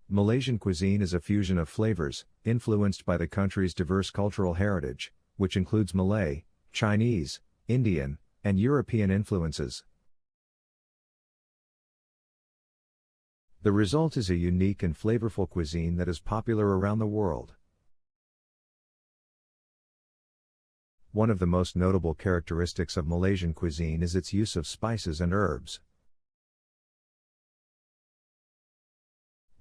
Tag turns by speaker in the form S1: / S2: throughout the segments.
S1: Malaysian cuisine is a fusion of flavors, influenced by the country's diverse cultural heritage, which includes Malay, Chinese, Indian, and European influences. The result is a unique and flavorful cuisine that is popular around the world. One of the most notable characteristics of Malaysian cuisine is its use of spices and herbs.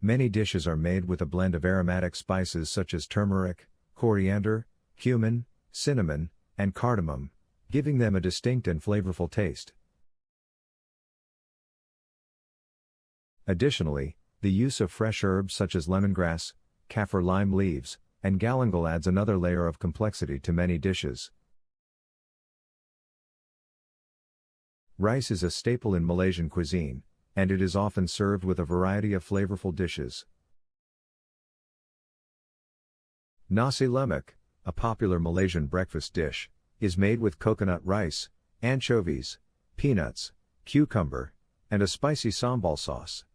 S1: Many dishes are made with a blend of aromatic spices such as turmeric, coriander, cumin, cinnamon, and cardamom, giving them a distinct and flavorful taste. Additionally, the use of fresh herbs such as lemongrass, kaffir lime leaves, and galangal adds another layer of complexity to many dishes. Rice is a staple in Malaysian cuisine, and it is often served with a variety of flavorful dishes. Nasi lemak, a popular Malaysian breakfast dish, is made with coconut rice, anchovies, peanuts, cucumber, and a spicy sambal sauce.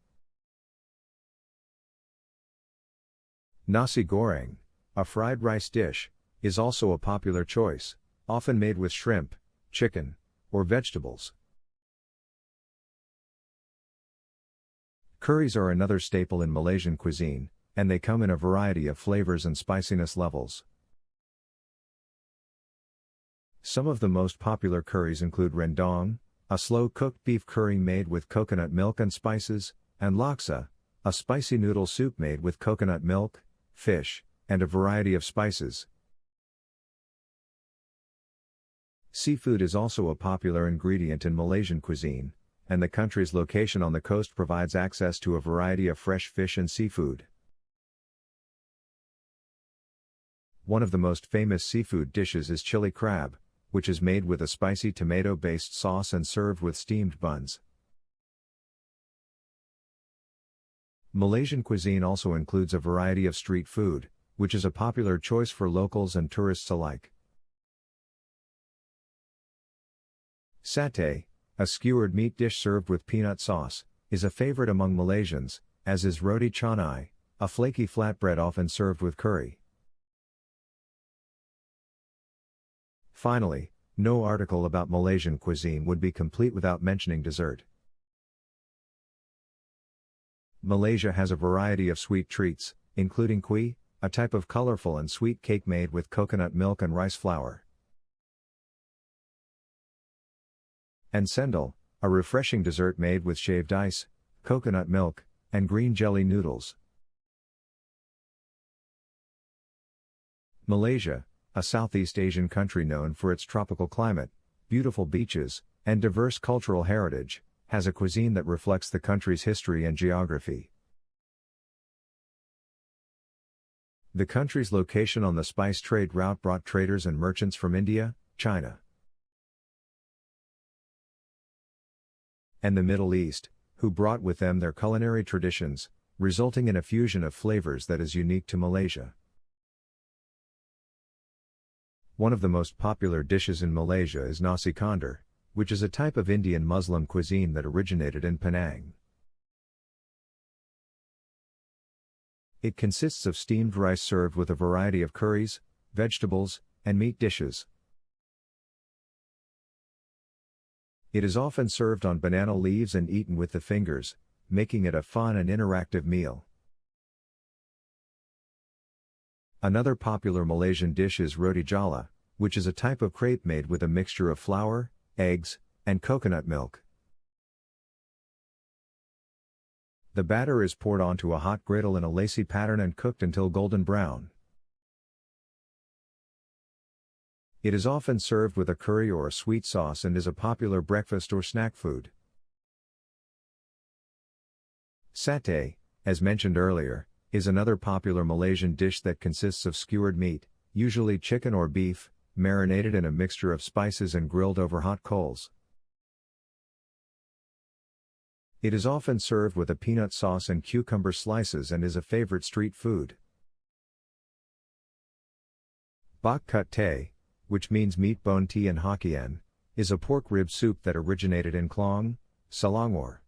S1: Nasi goreng, a fried rice dish, is also a popular choice, often made with shrimp, chicken, or vegetables. Curries are another staple in Malaysian cuisine, and they come in a variety of flavors and spiciness levels. Some of the most popular curries include rendang, a slow-cooked beef curry made with coconut milk and spices, and laksa, a spicy noodle soup made with coconut milk, fish, and a variety of spices. Seafood is also a popular ingredient in Malaysian cuisine, and the country's location on the coast provides access to a variety of fresh fish and seafood. One of the most famous seafood dishes is chili crab, which is made with a spicy tomato-based sauce and served with steamed buns. Malaysian cuisine also includes a variety of street food, which is a popular choice for locals and tourists alike. Satay, a skewered meat dish served with peanut sauce, is a favorite among Malaysians, as is roti canai, a flaky flatbread often served with curry. Finally, no article about Malaysian cuisine would be complete without mentioning dessert. Malaysia has a variety of sweet treats, including kuih, a type of colorful and sweet cake made with coconut milk and rice flour, and cendol, a refreshing dessert made with shaved ice, coconut milk, and green jelly noodles. Malaysia, a Southeast Asian country known for its tropical climate, beautiful beaches, and diverse cultural heritage, has a cuisine that reflects the country's history and geography. The country's location on the spice trade route brought traders and merchants from India, China, and the Middle East, who brought with them their culinary traditions, resulting in a fusion of flavors that is unique to Malaysia. One of the most popular dishes in Malaysia is nasi kandar, which is a type of Indian Muslim cuisine that originated in Penang. It consists of steamed rice served with a variety of curries, vegetables, and meat dishes. It is often served on banana leaves and eaten with the fingers, making it a fun and interactive meal. Another popular Malaysian dish is roti jala, which is a type of crepe made with a mixture of flour, eggs, and coconut milk. The batter is poured onto a hot griddle in a lacy pattern and cooked until golden brown. It is often served with a curry or a sweet sauce and is a popular breakfast or snack food. Satay, as mentioned earlier, is another popular Malaysian dish that consists of skewered meat, usually chicken or beef, marinated in a mixture of spices and grilled over hot coals. It is often served with a peanut sauce and cucumber slices and is a favorite street food. Bak kut teh, which means meat bone tea in Hokkien, is a pork rib soup that originated in Klang, Selangor.